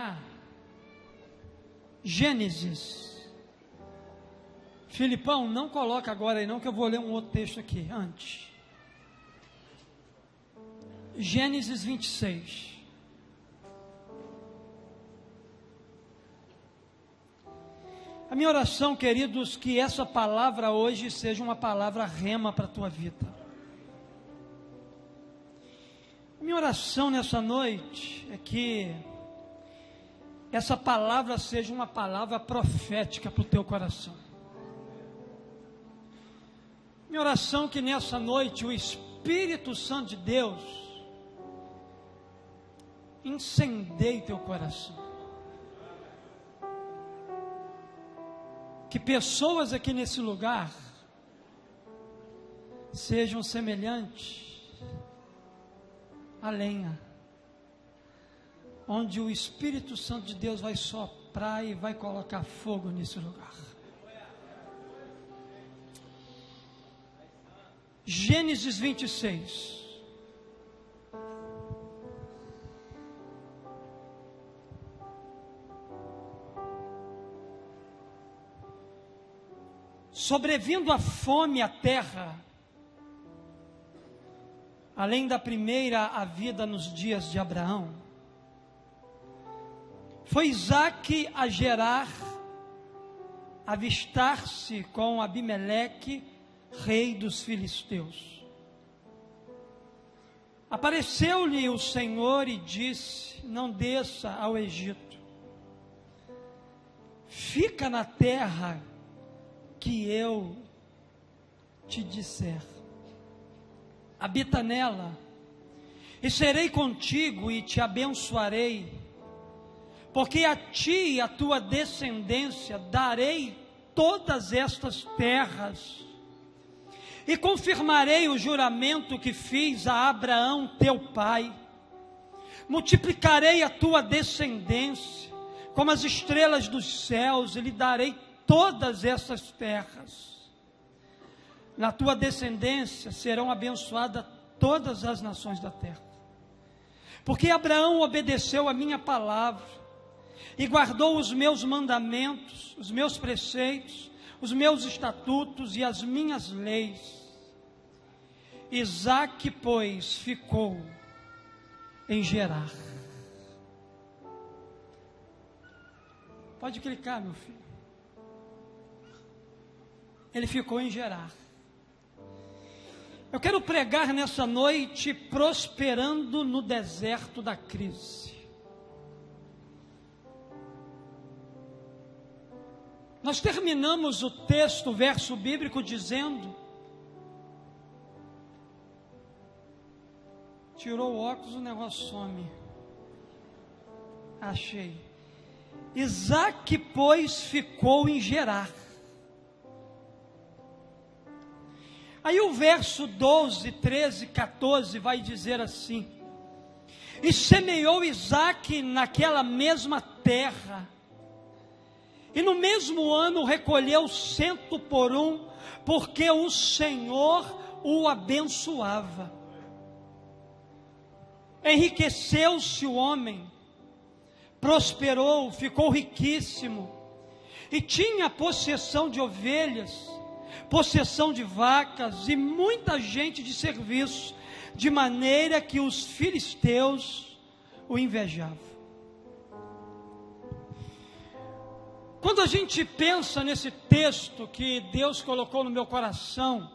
acompanhar, Gênesis. Filipão, não coloca agora aí não, que eu vou ler um outro texto aqui, antes. Gênesis 26. A minha oração, queridos, que essa palavra hoje seja uma palavra rema para a tua vida. A minha oração nessa noite é que essa palavra seja uma palavra profética para o teu coração. Minha oração é que nessa noite o Espírito Santo de Deus incendeie teu coração. Que pessoas aqui nesse lugar sejam semelhantes à lenha, onde o Espírito Santo de Deus vai soprar e vai colocar fogo nesse lugar. Gênesis 26. Sobrevindo a fome à terra, além da primeira havida nos dias de Abraão, foi Isaque a Gerar, avistar-se com Abimeleque, rei dos filisteus. Apareceu-lhe o Senhor e disse: não desça ao Egito, fica na terra que eu te disser, habita nela, e serei contigo e te abençoarei, porque a ti e a tua descendência darei todas estas terras, e confirmarei o juramento que fiz a Abraão teu pai, multiplicarei a tua descendência como as estrelas dos céus, e lhe darei todas essas terras. Na tua descendência serão abençoadas todas as nações da terra. Porque Abraão obedeceu a minha palavra e guardou os meus mandamentos, os meus preceitos, os meus estatutos e as minhas leis. Isaque, pois, ficou em Gerar. Pode clicar, meu filho. Ele ficou em Gerar. Eu quero pregar nessa noite prosperando no deserto da crise. Nós terminamos o texto, o verso bíblico dizendo: tirou o óculos, o negócio some. Achei. Isaque, pois, ficou em Gerar. Aí o verso 12, 13, 14 vai dizer assim: e semeou Isaque naquela mesma terra, e no mesmo ano recolheu 100 por um, porque o Senhor o abençoava. Enriqueceu-se o homem, prosperou, ficou riquíssimo, e tinha possessão de ovelhas, possessão de vacas e muita gente de serviço, de maneira que os filisteus o invejavam. Quando a gente pensa nesse texto que Deus colocou no meu coração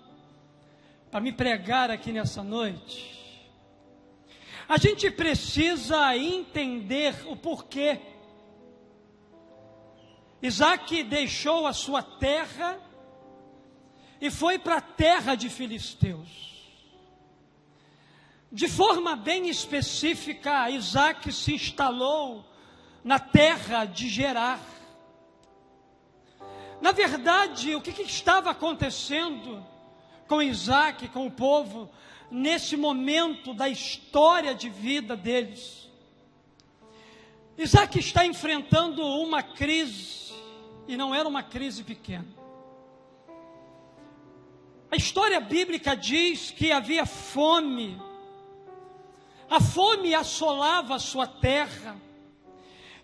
para me pregar aqui nessa noite, a gente precisa entender o porquê. Isaque deixou a sua terra e foi para a terra de filisteus. De forma bem específica, Isaque se instalou na terra de Gerar. Na verdade, o que estava acontecendo com Isaque, com o povo, nesse momento da história de vida deles? Isaque está enfrentando uma crise, e não era uma crise pequena. A história bíblica diz que havia fome. A fome assolava a sua terra.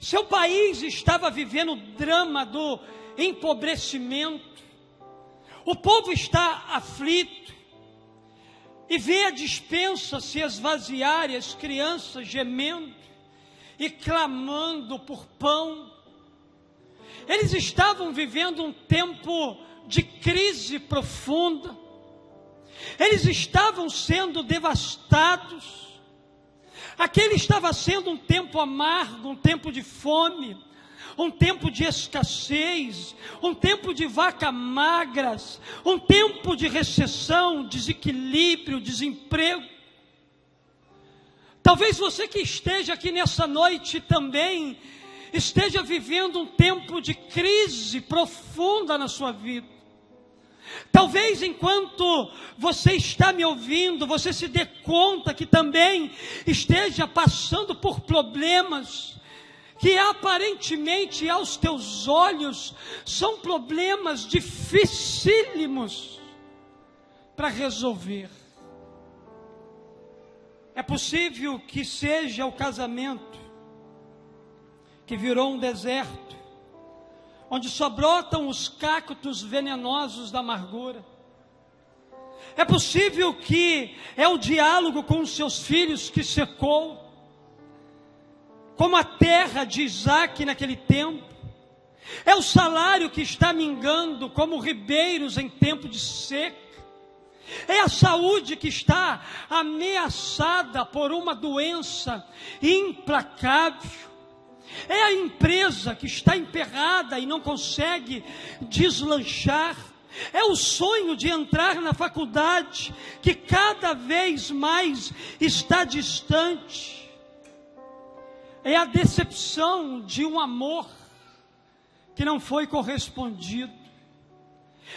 Seu país estava vivendo o drama do empobrecimento. O povo está aflito e vê a despensa se esvaziar e as crianças gemendo e clamando por pão. Eles estavam vivendo um tempo de crise profunda. Eles estavam sendo devastados. Aquele estava sendo um tempo amargo, um tempo de fome, um tempo de escassez, um tempo de vacas magras, um tempo de recessão, desequilíbrio, desemprego. Talvez você que esteja aqui nessa noite também esteja vivendo um tempo de crise profunda na sua vida. Talvez enquanto você está me ouvindo, você se dê conta que também esteja passando por problemas que aparentemente aos teus olhos são problemas dificílimos para resolver. É possível que seja o casamento que virou um deserto, onde só brotam os cactos venenosos da amargura. É possível que é o diálogo com os seus filhos que secou, como a terra de Isaac naquele tempo. É o salário que está mingando, como ribeiros em tempo de seca. É a saúde que está ameaçada por uma doença implacável. É a empresa que está emperrada e não consegue deslanchar. É o sonho de entrar na faculdade que cada vez mais está distante. É a decepção de um amor que não foi correspondido.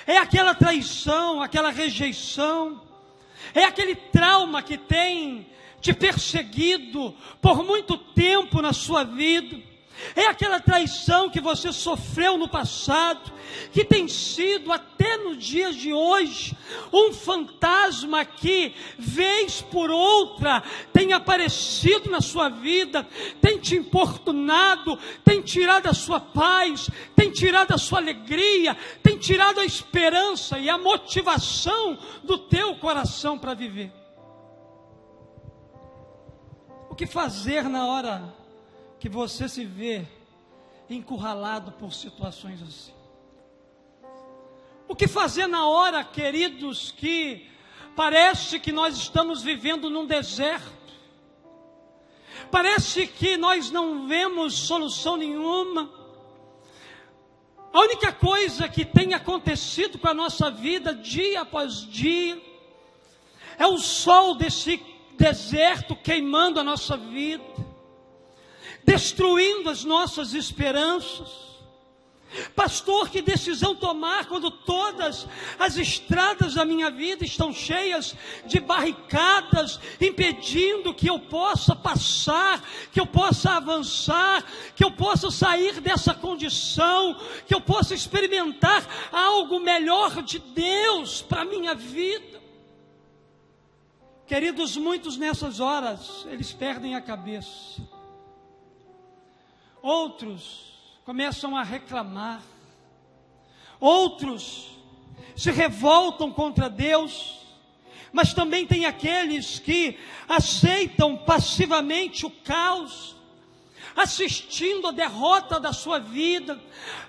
É aquela traição, aquela rejeição. É aquele trauma que tem te perseguido por muito tempo na sua vida. É aquela traição que você sofreu no passado, que tem sido até nos dias de hoje um fantasma que, vez por outra, tem aparecido na sua vida, tem te importunado, tem tirado a sua paz, tem tirado a sua alegria, tem tirado a esperança e a motivação do teu coração para viver. O que fazer na hora que você se vê encurralado por situações assim? O que fazer na hora, queridos, que parece que nós estamos vivendo num deserto? Parece que nós não vemos solução nenhuma. A única coisa que tem acontecido com a nossa vida dia após dia é o sol desse deserto queimando a nossa vida, destruindo as nossas esperanças. Pastor, que decisão tomar quando todas as estradas da minha vida estão cheias de barricadas, impedindo que eu possa passar, que eu possa avançar, que eu possa sair dessa condição, que eu possa experimentar algo melhor de Deus para a minha vida? Queridos, muitos nessas horas, eles perdem a cabeça. Outros começam a reclamar. Outros se revoltam contra Deus. Mas também tem aqueles que aceitam passivamente o caos, assistindo a derrota da sua vida,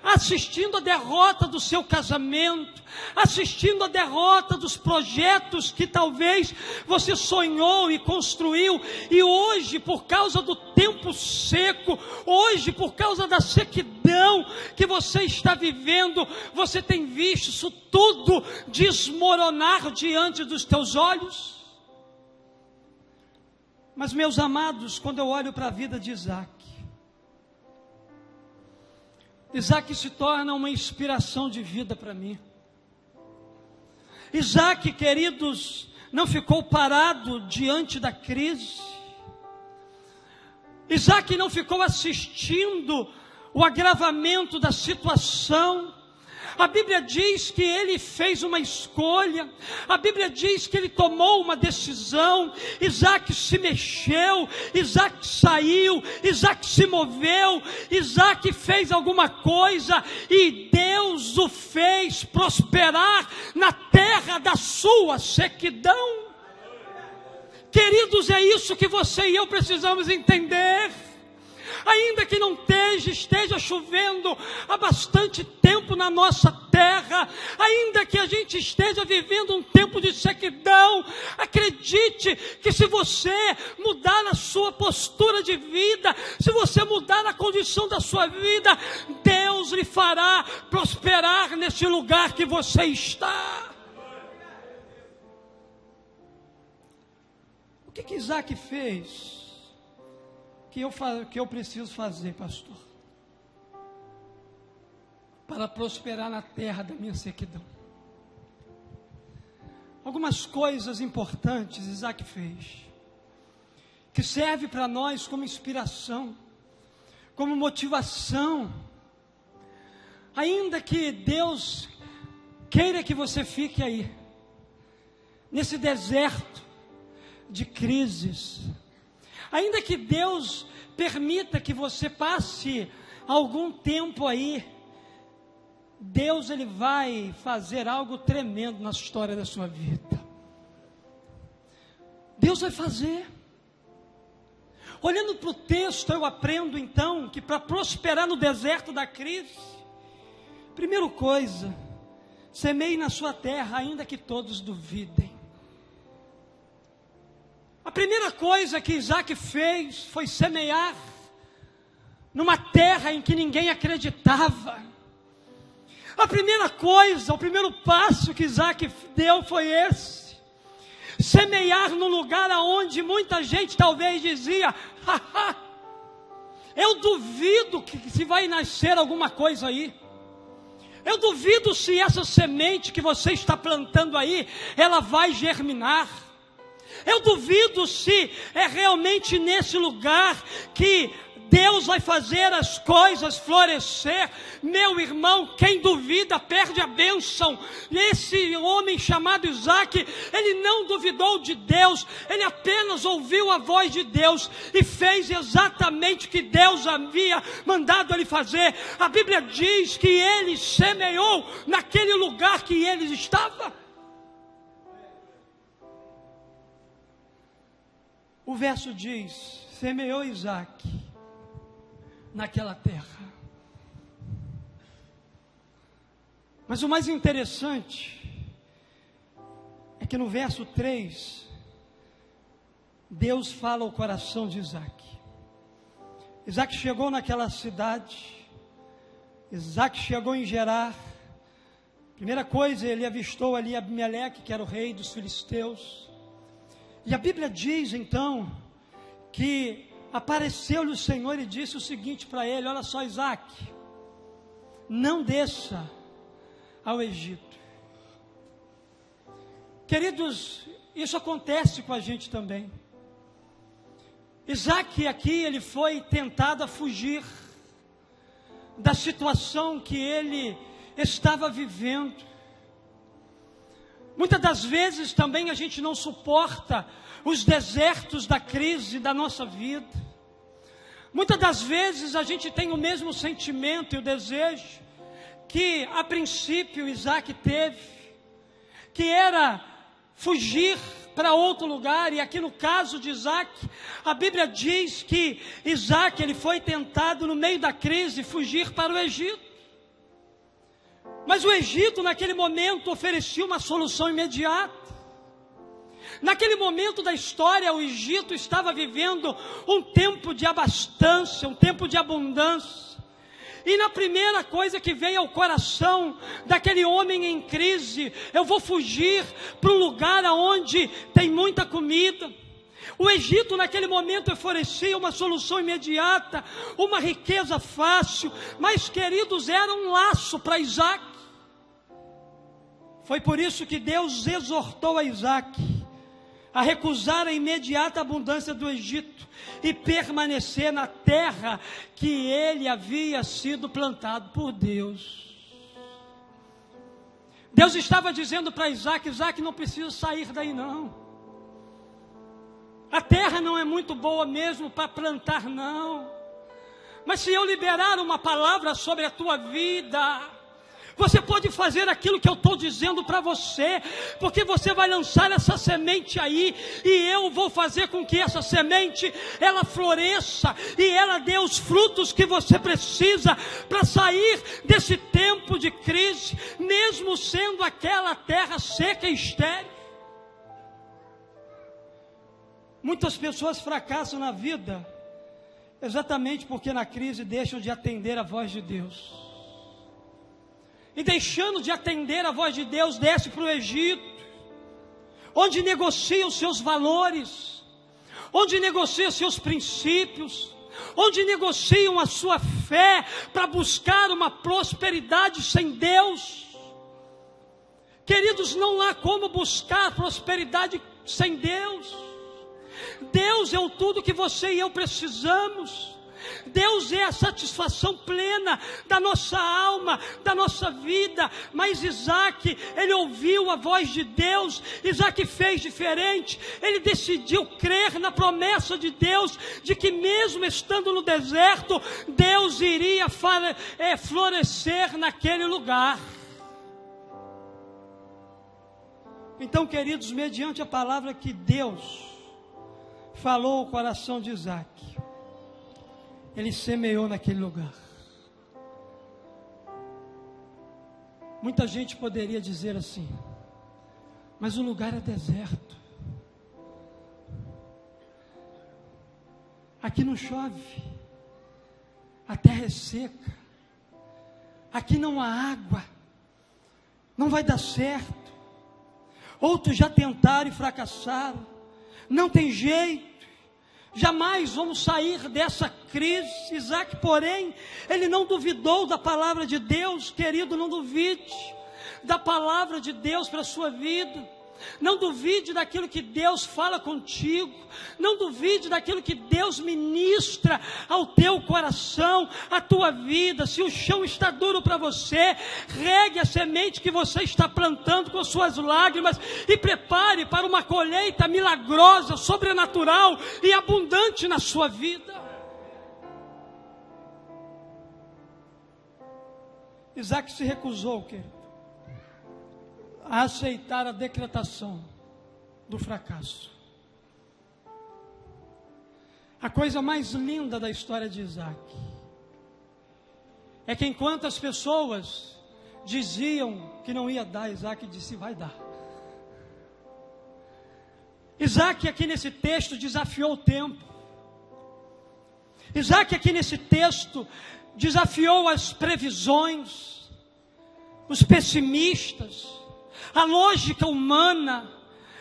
assistindo a derrota do seu casamento, assistindo a derrota dos projetos que talvez você sonhou e construiu, e hoje, por causa do tempo seco, hoje, por causa da sequidão que você está vivendo, você tem visto isso tudo desmoronar diante dos teus olhos. Mas, meus amados, quando eu olho para a vida de Isaac, Isaac se torna uma inspiração de vida para mim. Isaac, queridos, não ficou parado diante da crise. Isaac não ficou assistindo o agravamento da situação, A Bíblia diz que ele fez uma escolha, a Bíblia diz que ele tomou uma decisão. Isaac se mexeu, Isaac saiu, Isaac se moveu, Isaac fez alguma coisa e Deus o fez prosperar na terra da sua sequidão. Queridos, é isso que você e eu precisamos entender. Ainda que não esteja chovendo há bastante tempo na nossa terra, ainda que a gente esteja vivendo um tempo de sequidão, acredite que se você mudar a sua postura de vida, se você mudar a condição da sua vida, Deus lhe fará prosperar nesse lugar que você está. O que Isaac fez? Que eu preciso fazer, pastor, para prosperar na terra da minha sequidão? Algumas coisas importantes Isaac fez, que serve para nós como inspiração, como motivação. Ainda que Deus queira que você fique aí, nesse deserto de crises, ainda que Deus permita que você passe algum tempo aí, Deus ele vai fazer algo tremendo na história da sua vida. Deus vai fazer. Olhando para o texto, eu aprendo então que para prosperar no deserto da crise, primeira coisa, semeie na sua terra, ainda que todos duvidem. A primeira coisa que Isaac fez foi semear numa terra em que ninguém acreditava. A primeira coisa, o primeiro passo que Isaac deu foi esse: semear no lugar aonde muita gente talvez dizia: eu duvido que se vai nascer alguma coisa aí. Eu duvido se essa semente que você está plantando aí, ela vai germinar. Eu duvido se é realmente nesse lugar que Deus vai fazer as coisas florescer. Meu irmão, quem duvida perde a bênção. Esse homem chamado Isaac, ele não duvidou de Deus, ele apenas ouviu a voz de Deus e fez exatamente o que Deus havia mandado ele fazer. A Bíblia diz que ele semeou naquele lugar que ele estava. O verso diz: semeou Isaac naquela terra. Mas o mais interessante é que no verso 3, Deus fala ao coração de Isaac. Isaac chegou naquela cidade, Isaac chegou em Gerar. Primeira coisa, ele avistou ali Abimeleque, que era o rei dos filisteus. E a Bíblia diz então que apareceu-lhe o Senhor e disse o seguinte para ele: olha só, Isaac, não desça ao Egito. Queridos, isso acontece com a gente também. Isaac aqui, ele foi tentado a fugir da situação que ele estava vivendo. Muitas das vezes também a gente não suporta os desertos da crise da nossa vida. Muitas das vezes a gente tem o mesmo sentimento e o desejo que a princípio Isaac teve, que era fugir para outro lugar. E aqui no caso de Isaac, a Bíblia diz que Isaac ele foi tentado no meio da crise fugir para o Egito. Mas o Egito naquele momento oferecia uma solução imediata. Naquele momento da história, o Egito estava vivendo um tempo de abastança, um tempo de abundância. E na primeira coisa que veio ao coração daquele homem em crise: eu vou fugir para um lugar onde tem muita comida. O Egito naquele momento oferecia uma solução imediata, uma riqueza fácil, mas queridos, era um laço para Isaac. Foi por isso que Deus exortou a Isaac a recusar a imediata abundância do Egito e permanecer na terra que ele havia sido plantado por Deus. Deus estava dizendo para Isaac: Isaac, não precisa sair daí não. A terra não é muito boa mesmo para plantar não. Mas se eu liberar uma palavra sobre a tua vida, você pode fazer aquilo que eu estou dizendo para você, porque você vai lançar essa semente aí, e eu vou fazer com que essa semente, ela floresça, e ela dê os frutos que você precisa, para sair desse tempo de crise, mesmo sendo aquela terra seca e estéril. Muitas pessoas fracassam na vida, exatamente porque na crise deixam de atender a voz de Deus. E deixando de atender a voz de Deus, desce para o Egito, onde negocia os seus valores, onde negocia os seus princípios, onde negociam a sua fé para buscar uma prosperidade sem Deus. Queridos, não há como buscar prosperidade sem Deus. Deus é o tudo que você e eu precisamos. Deus é a satisfação plena da nossa alma, da nossa vida. Mas Isaac, ele ouviu a voz de Deus. Isaac fez diferente. Ele decidiu crer na promessa de Deus, de que mesmo estando no deserto, Deus iria florescer naquele lugar. Então, queridos, mediante a palavra que Deus falou ao coração de Isaac, ele semeou naquele lugar. Muita gente poderia dizer assim: mas o lugar é deserto, aqui não chove, a terra é seca, aqui não há água, não vai dar certo. Outros já tentaram e fracassaram, não tem jeito, jamais vamos sair dessa crise. Isaac, porém, ele não duvidou da palavra de Deus. Querido, não duvide da palavra de Deus para a sua vida. Não duvide daquilo que Deus fala contigo. Não duvide daquilo que Deus ministra ao teu coração, à tua vida. Se o chão está duro para você, regue a semente que você está plantando com suas lágrimas e prepare para uma colheita milagrosa, sobrenatural e abundante na sua vida. Isaac se recusou, querido, a aceitar a decretação do fracasso. A coisa mais linda da história de Isaac é que enquanto as pessoas diziam que não ia dar, Isaac disse: vai dar. Isaac aqui nesse texto desafiou o tempo. Isaac aqui nesse texto desafiou as previsões, os pessimistas, a lógica humana.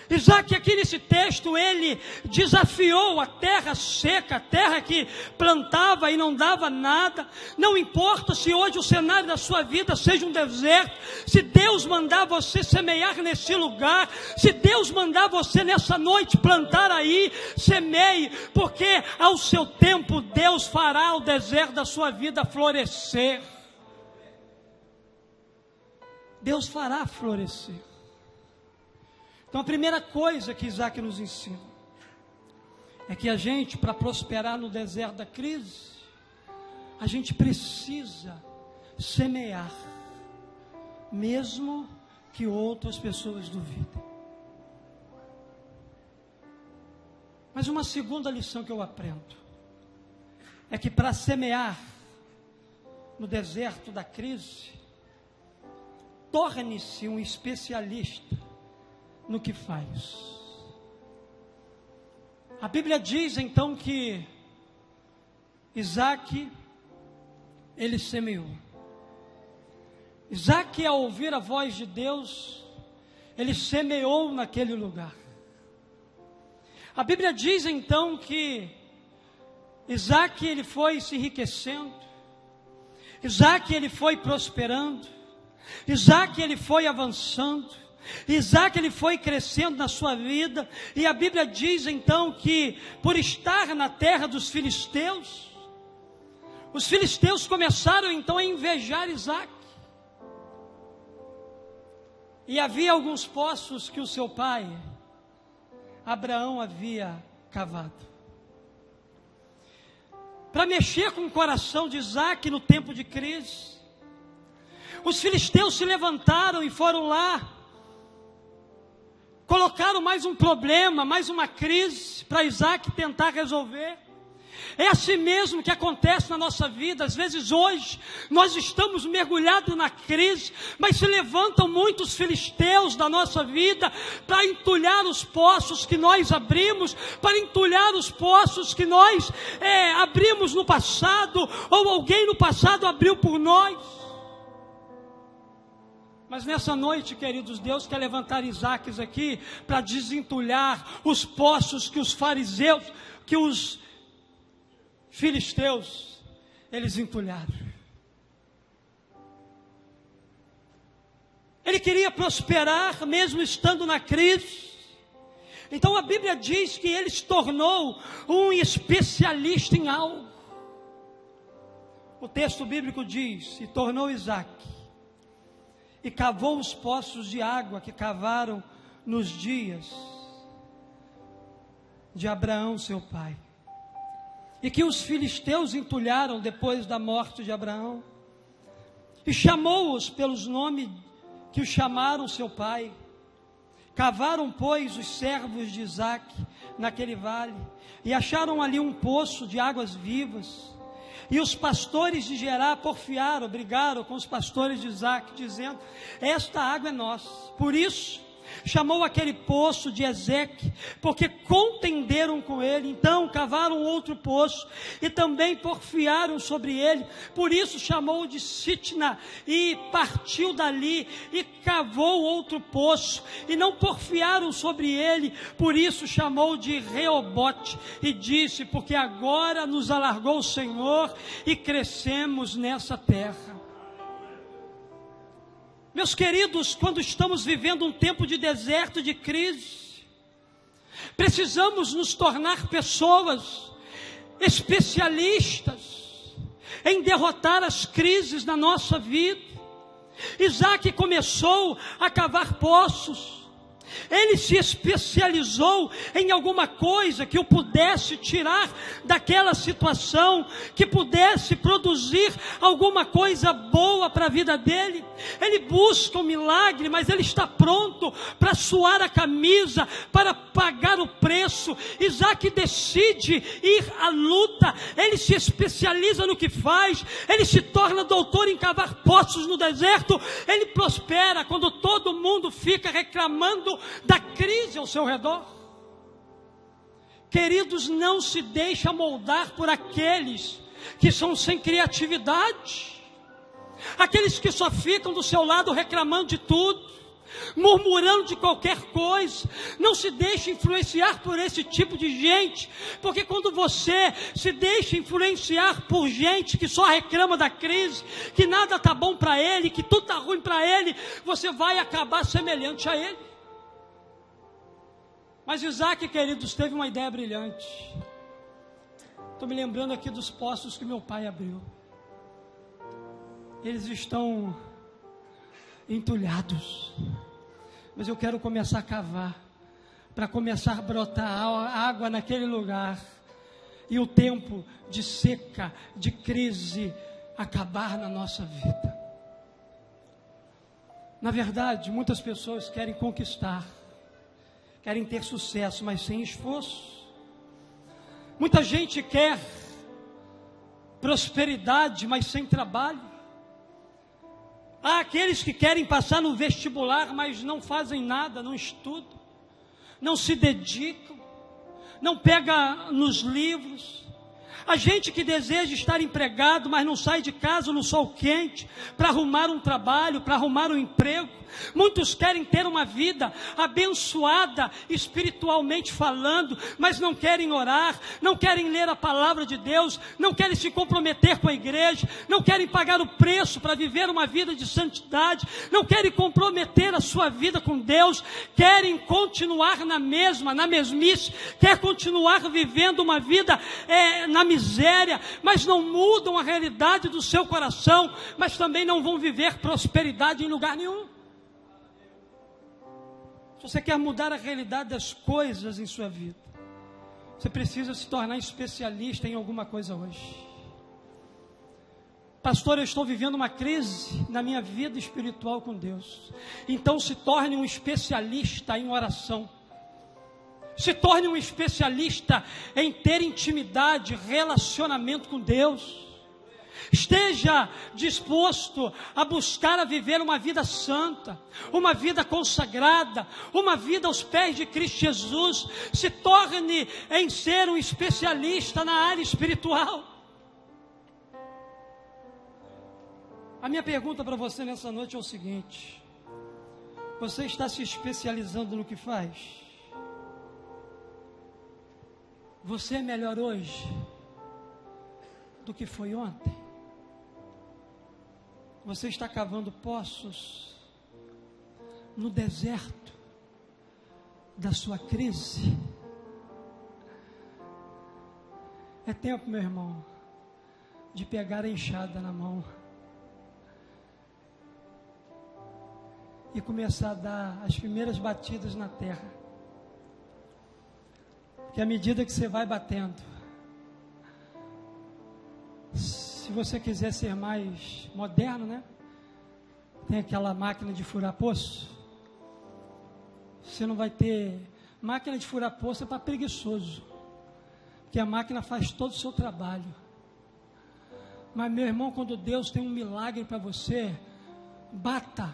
Isaac aqui nesse texto, ele desafiou a terra seca, a terra que plantava e não dava nada. Não importa se hoje o cenário da sua vida seja um deserto, se Deus mandar você semear nesse lugar, se Deus mandar você nessa noite plantar aí, semeie, porque ao seu tempo Deus fará o deserto da sua vida florescer. Deus fará florescer. Então a primeira coisa que Isaac nos ensina é que a gente, para prosperar no deserto da crise, a gente precisa semear, mesmo que outras pessoas duvidem. Mas uma segunda lição que eu aprendo é que para semear no deserto da crise, torne-se um especialista no que faz. A Bíblia diz então que Isaac, ele semeou. Isaac, ao ouvir a voz de Deus, ele semeou naquele lugar. A Bíblia diz então que Isaac, ele foi se enriquecendo, Isaac, ele foi prosperando, Isaac, ele foi avançando, Isaac, ele foi crescendo na sua vida. E a Bíblia diz então que, por estar na terra dos filisteus, os filisteus começaram então a invejar Isaac. E havia alguns poços que o seu pai, Abraão, havia cavado. Para mexer com o coração de Isaque no tempo de crise, os filisteus se levantaram e foram lá, colocaram mais um problema, mais uma crise para Isaque tentar resolver. É assim mesmo que acontece na nossa vida. Às vezes hoje nós estamos mergulhados na crise, mas se levantam muitos filisteus da nossa vida para entulhar os poços que nós abrimos, para entulhar os poços que nós abrimos no passado, ou alguém no passado abriu por nós. Mas nessa noite, queridos, Deus quer levantar Isaques aqui para desentulhar os poços que os fariseus, que os filisteus, eles entulharam. Ele queria prosperar mesmo estando na crise. Então a Bíblia diz que ele se tornou um especialista em algo. O texto bíblico diz: e tornou Isaque, e cavou os poços de água que cavaram nos dias de Abraão seu pai, e que os filisteus entulharam depois da morte de Abraão, e chamou-os pelos nomes que o chamaram seu pai. Cavaram, pois, os servos de Isaque naquele vale, e acharam ali um poço de águas vivas. E os pastores de Gerar porfiaram, brigaram com os pastores de Isaque, dizendo: esta água é nossa. Por isso chamou aquele poço de Ezeque, porque contenderam com ele. Então cavaram outro poço e também porfiaram sobre ele. Por isso chamou de Sitna, e partiu dali e cavou outro poço e não porfiaram sobre ele. Por isso chamou de Reobote e disse: porque agora nos alargou o Senhor e crescemos nessa terra. Meus queridos, quando estamos vivendo um tempo de deserto, de crise, precisamos nos tornar pessoas especialistas em derrotar as crises na nossa vida. Isaque começou a cavar poços. Ele se especializou em alguma coisa que o pudesse tirar daquela situação, que pudesse produzir alguma coisa boa para a vida dele. Ele busca um milagre, mas ele está pronto para suar a camisa, para pagar o preço. Isaque decide ir à luta. Ele se especializa no que faz. Ele se torna doutor em cavar poços no deserto. Ele prospera quando todo mundo fica reclamando da crise ao seu redor. Queridos, não se deixa moldar por aqueles que são sem criatividade, aqueles que só ficam do seu lado reclamando de tudo, murmurando de qualquer coisa. Não se deixe influenciar por esse tipo de gente, porque quando você se deixa influenciar por gente que só reclama da crise, que nada está bom para ele, que tudo está ruim para ele, você vai acabar semelhante a ele. Mas Isaque, queridos, teve uma ideia brilhante. Estou me lembrando aqui dos poços que meu pai abriu. Eles estão entulhados, mas eu quero começar a cavar, para começar a brotar água naquele lugar, e o tempo de seca, de crise, acabar na nossa vida. Na verdade, muitas pessoas querem conquistar, querem ter sucesso, mas sem esforço. Muita gente quer prosperidade, mas sem trabalho. Há aqueles que querem passar no vestibular, mas não fazem nada, não estudam, não se dedicam, não pegam nos livros. A gente que deseja estar empregado, mas não sai de casa no sol quente para arrumar um trabalho, para arrumar um emprego. Muitos querem ter uma vida abençoada espiritualmente falando, mas não querem orar, não querem ler a palavra de Deus, não querem se comprometer com a igreja, não querem pagar o preço para viver uma vida de santidade, não querem comprometer a sua vida com Deus, querem continuar na mesmice, quer continuar vivendo uma vida na miséria, mas não mudam a realidade do seu coração, mas também não vão viver prosperidade em lugar nenhum. você quer mudar a realidade das coisas em sua vida, você precisa se tornar especialista em alguma coisa hoje. Pastor, eu estou vivendo uma crise na minha vida espiritual com Deus. Então se torne um especialista em oração. Se torne um especialista em ter intimidade, relacionamento com Deus. Esteja disposto a buscar a viver uma vida santa, uma vida consagrada, uma vida aos pés de Cristo Jesus. Se torne em ser um especialista na área espiritual. A minha pergunta para você nessa noite é o seguinte: você está se especializando no que faz? Você é melhor hoje do que foi ontem? Você está cavando poços no deserto da sua crise? É tempo, meu irmão, de pegar a enxada na mão e começar a dar as primeiras batidas na terra. Porque à medida que você vai batendo, se você quiser ser mais moderno, né? Tem aquela máquina de furar poço. Você não vai ter... Máquina de furar poço é para preguiçoso, porque a máquina faz todo o seu trabalho. Mas, meu irmão, quando Deus tem um milagre para você, bata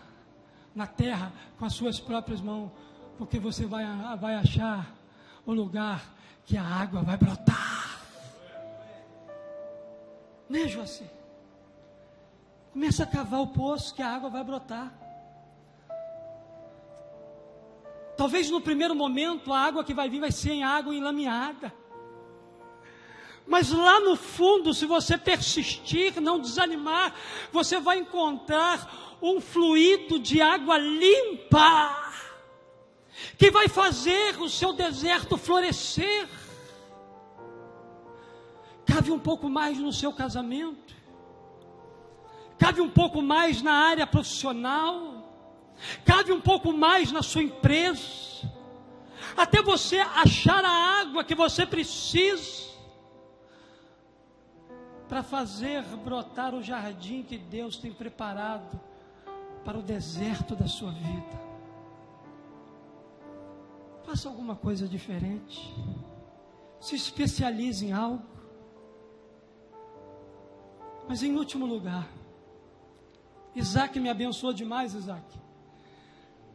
na terra com as suas próprias mãos, porque você vai achar o lugar que a água vai brotar. Né, Joacir? Começa a cavar o poço que a água vai brotar. Talvez no primeiro momento a água que vai vir vai ser em água enlameada. Mas lá no fundo, se você persistir, não desanimar, você vai encontrar um fluido de água limpa, que vai fazer o seu deserto florescer. Cave um pouco mais no seu casamento, cave um pouco mais na área profissional, cave um pouco mais na sua empresa, até você achar a água que você precisa para fazer brotar o jardim que Deus tem preparado para o deserto da sua vida. Faça alguma coisa diferente. Se especialize em algo. Mas em último lugar, Isaac me abençoou demais, Isaac.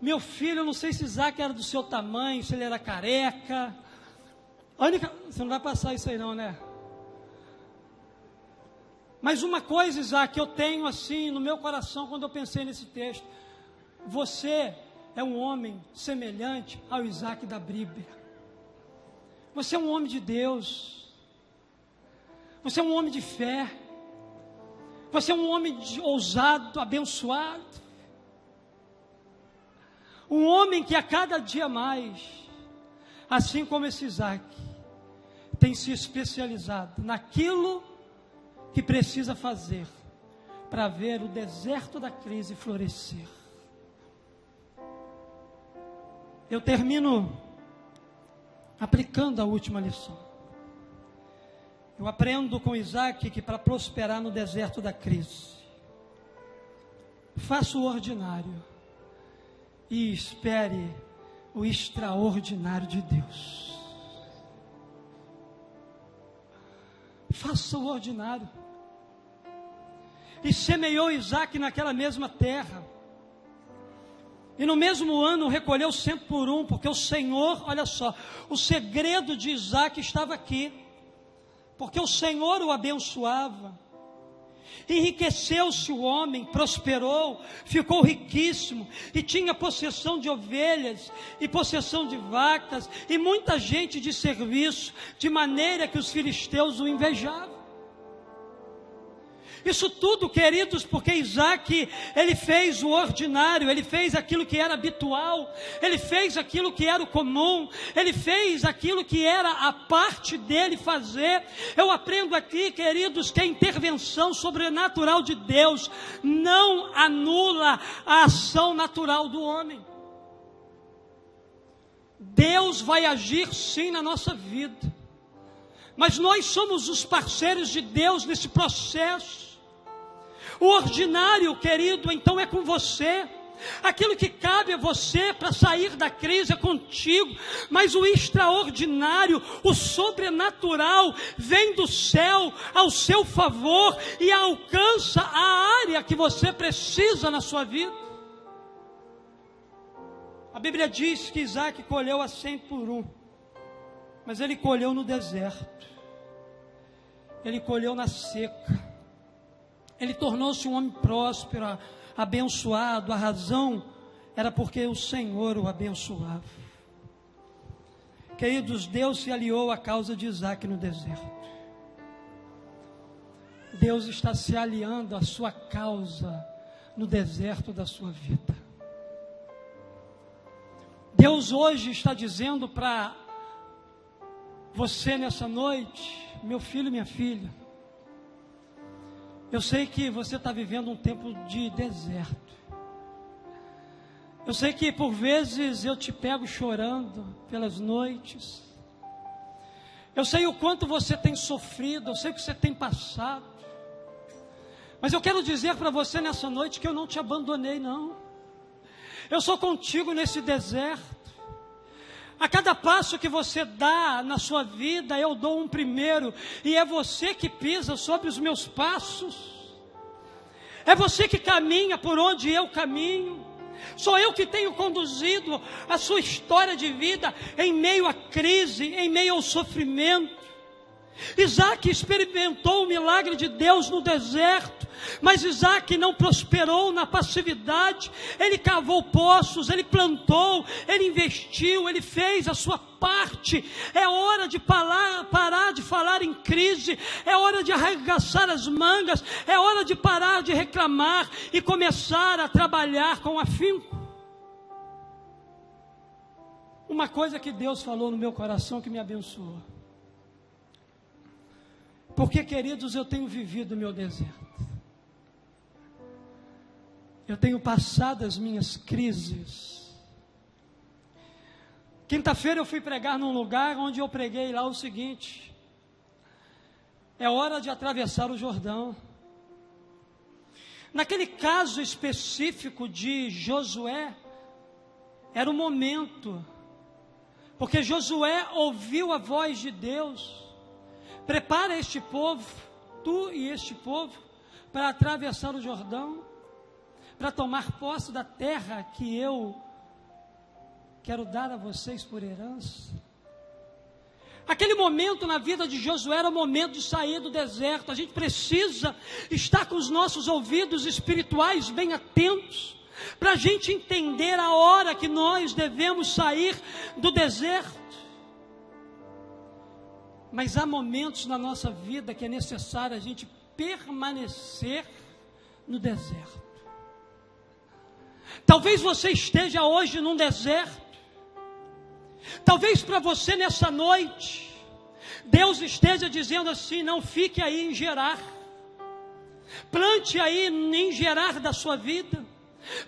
Meu filho, eu não sei se Isaac era do seu tamanho, se ele era careca. Você não vai passar isso aí não, né? Mas uma coisa, Isaac, eu tenho assim no meu coração quando eu pensei nesse texto: você é um homem semelhante ao Isaac da Bíblia. Você é um homem de Deus. Você é um homem de fé. Você é um homem ousado, abençoado. Um homem que a cada dia mais, assim como esse Isaac, tem se especializado naquilo que precisa fazer para ver o deserto da crise florescer. Eu termino aplicando a última lição. Eu aprendo com Isaac que para prosperar no deserto da crise, faça o ordinário e espere o extraordinário de Deus. Faça o ordinário. E semeou Isaac naquela mesma terra. E no mesmo ano recolheu 100 por 1, porque o Senhor, olha só, o segredo de Isaac estava aqui. Porque o Senhor o abençoava. Enriqueceu-se o homem, prosperou, ficou riquíssimo, e tinha possessão de ovelhas, e possessão de vacas, e muita gente de serviço, de maneira que os filisteus o invejavam. Isso tudo, queridos, porque Isaac, ele fez o ordinário, ele fez aquilo que era habitual, ele fez aquilo que era o comum, ele fez aquilo que era a parte dele fazer. Eu aprendo aqui, queridos, que a intervenção sobrenatural de Deus não anula a ação natural do homem. Deus vai agir sim na nossa vida, mas nós somos os parceiros de Deus nesse processo. O ordinário, querido, então é com você. Aquilo que cabe a você para sair da crise é contigo, mas o extraordinário, o sobrenatural, vem do céu ao seu favor e alcança a área que você precisa na sua vida. A Bíblia diz que Isaac colheu a 100 por 1, mas ele colheu no deserto, ele colheu na seca, ele tornou-se um homem próspero, abençoado. A razão era porque o Senhor o abençoava. Queridos, Deus se aliou à causa de Isaac no deserto. Deus está se aliando à sua causa no deserto da sua vida. Deus hoje está dizendo para você nessa noite: meu filho, minha filha, eu sei que você está vivendo um tempo de deserto. Eu sei que por vezes eu te pego chorando pelas noites. Eu sei o quanto você tem sofrido, eu sei que você tem passado. Mas eu quero dizer para você nessa noite que eu não te abandonei, não. Eu sou contigo nesse deserto. A cada passo que você dá na sua vida, eu dou um primeiro, e é você que pisa sobre os meus passos. É você que caminha por onde eu caminho. Sou eu que tenho conduzido a sua história de vida em meio à crise, em meio ao sofrimento. Isaac experimentou o milagre de Deus no deserto, mas Isaac não prosperou na passividade. Ele cavou poços, ele plantou, ele investiu, ele fez a sua parte. É hora de parar de falar em crise, é hora de arregaçar as mangas, é hora de parar de reclamar e começar a trabalhar com afinco. Uma coisa que Deus falou no meu coração que me abençoou. Porque, queridos, eu tenho vivido o meu deserto. Eu tenho passado as minhas crises. Quinta-feira eu fui pregar num lugar onde eu preguei lá o seguinte: é hora de atravessar o Jordão. Naquele caso específico de Josué, era o momento, porque Josué ouviu a voz de Deus: prepara este povo, tu e este povo, para atravessar o Jordão, para tomar posse da terra que eu quero dar a vocês por herança. Aquele momento na vida de Josué era o momento de sair do deserto. A gente precisa estar com os nossos ouvidos espirituais bem atentos, para a gente entender a hora que nós devemos sair do deserto. Mas há momentos na nossa vida que é necessário a gente permanecer no deserto. Talvez você esteja hoje num deserto. Talvez para você nessa noite, Deus esteja dizendo assim: não fique aí em Gerar. Plante aí em Gerar da sua vida.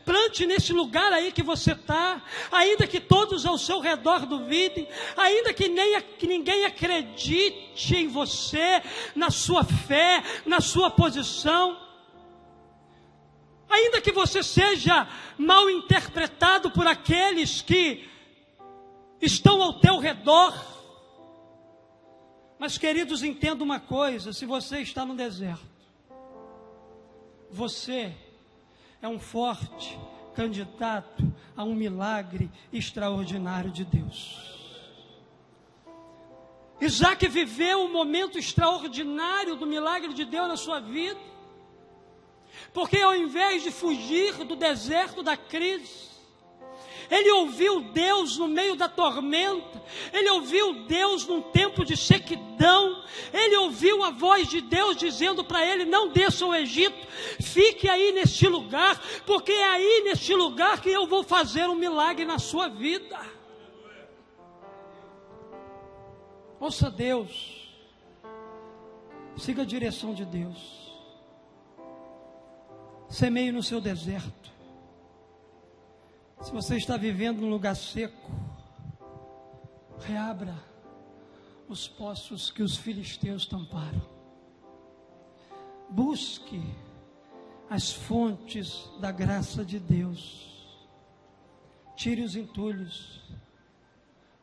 Plante nesse lugar aí que você está, ainda que todos ao seu redor duvidem, ainda que ninguém acredite em você, na sua fé, na sua posição, ainda que você seja mal interpretado por aqueles que estão ao teu redor. Mas, queridos, entenda uma coisa: se você está no deserto, você é um forte candidato a um milagre extraordinário de Deus. Isaac viveu um momento extraordinário do milagre de Deus na sua vida, porque ao invés de fugir do deserto da crise, ele ouviu Deus no meio da tormenta, ele ouviu Deus num tempo de sequidão, ele ouviu a voz de Deus dizendo para ele: não desça ao Egito, fique aí neste lugar, porque é aí neste lugar que eu vou fazer um milagre na sua vida. Ouça Deus, siga a direção de Deus, semeie no seu deserto. Se você está vivendo num lugar seco, Reabra os poços que os filisteus tamparam. Busque as fontes da graça de Deus. Tire os entulhos,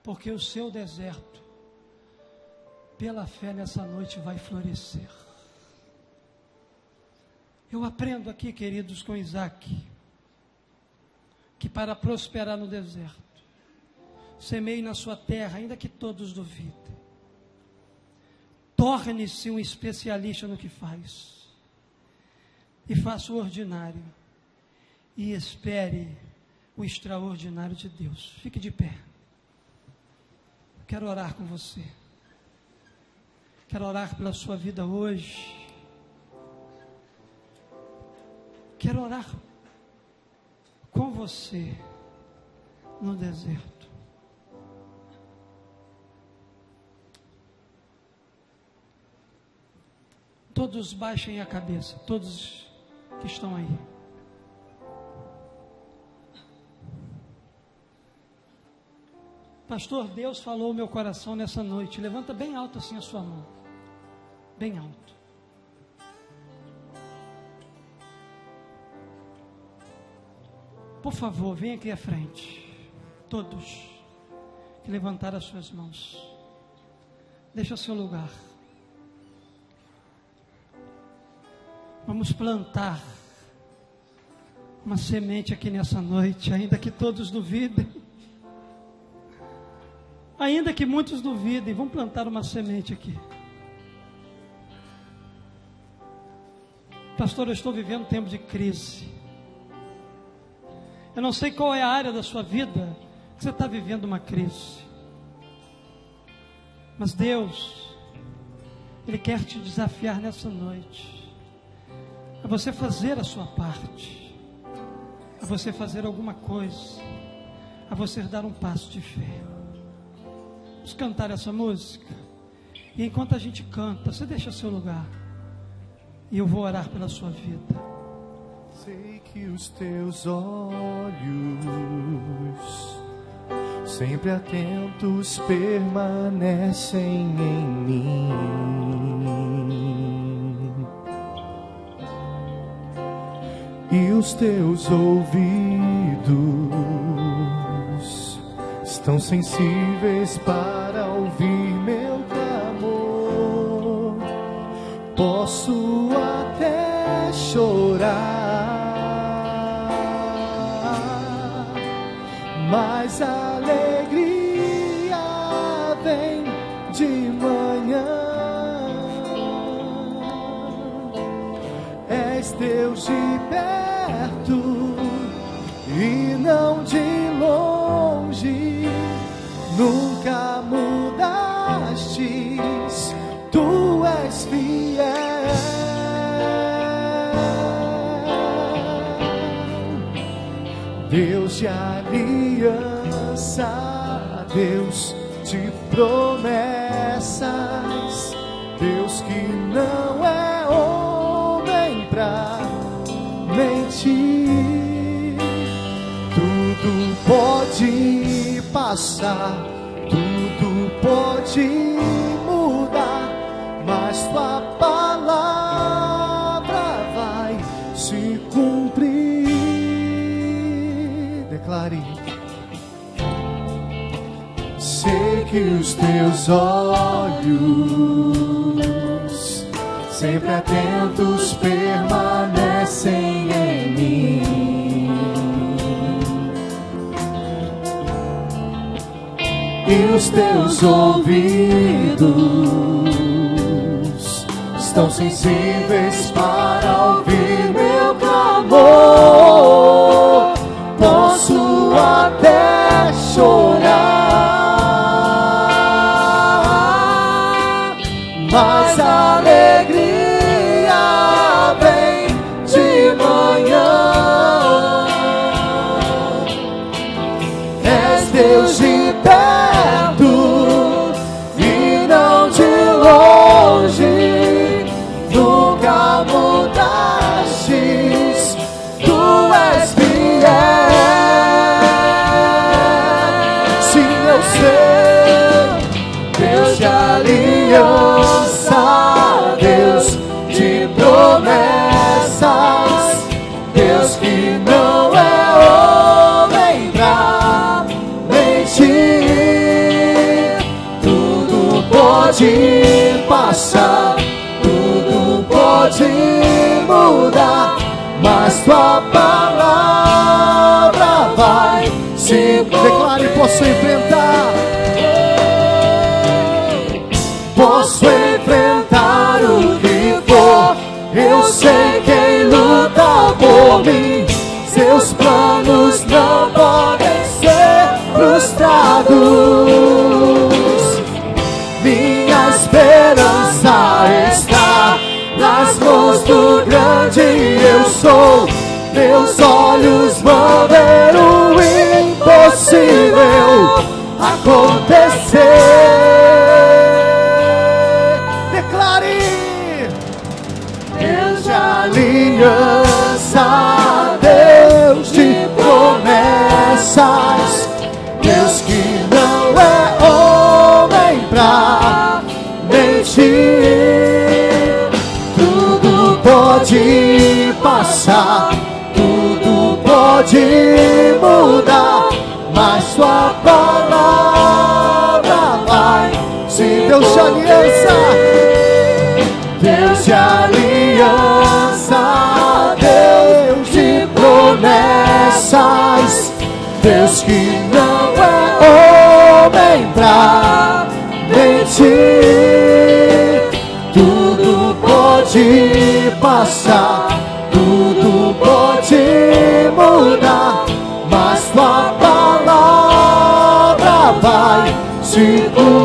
porque o seu deserto, pela fé nessa noite, vai florescer. Eu aprendo aqui, queridos, com Isaac, que para prosperar no deserto, semeie na sua terra, ainda que todos duvidem. Torne-se um especialista no que faz. E faça o ordinário. E espere o extraordinário de Deus. Fique de pé. Quero orar com você. Quero orar pela sua vida hoje. Quero orar com você no deserto. Todos baixem a cabeça, todos que estão aí. Pastor, Deus falou no meu coração nessa noite. Levanta bem alto assim a sua mão. Bem alto. Por favor, venha aqui à frente. Todos que levantaram as suas mãos. Deixa seu lugar. Vamos plantar uma semente aqui nessa noite, ainda que todos duvidem. Ainda que muitos duvidem, vamos plantar uma semente aqui. Pastor, eu estou vivendo um tempo de crise. Eu não sei qual é a área da sua vida que você está vivendo uma crise. Mas Deus, Ele quer te desafiar nessa noite. A você fazer a sua parte. A você fazer alguma coisa. A você dar um passo de fé. Vamos cantar essa música. E enquanto a gente canta, você deixa seu lugar. E eu vou orar pela sua vida. Sei que os teus olhos, sempre atentos, permanecem em mim. E os teus ouvidos estão sensíveis para ouvir meu clamor. Posso até chorar, mas a alegria vem de manhã. És Deus de perto e não de longe. Nunca mudastes, tu és fiel. Deus de aliança, Deus de promessas, Deus que não é homem pra mentir. Tudo pode passar, tudo pode mudar, mas tua palavra vai se cumprir. Declare. Sei que os teus olhos, sempre atentos, permanecem em mim. E os teus ouvidos estão sensíveis para ouvir meu clamor. Posso até chorar, mas a alegria vem de manhã. És Deus de perto e não de longe. Nunca mudou. pode passar, tudo pode mudar, mas tua palavra vai se declare, posso enfrentar. Posso enfrentar o que for, eu sei quem luta por mim. Seus planos não podem ser frustrados. Minha esperança está nas mãos do grande eu sou. Meus olhos vão ver o impossível acontecer. Aliança, Deus de promessas, Deus que não é homem pra mentir. Tudo pode passar, tudo pode mudar, mas sua palavra vai. Sim, Deus de aliança, Deus de aliança, Deus de promessas, Deus que não é homem pra mentir. Tudo pode passar, tudo pode mudar, mas tua palavra vai se cumprir.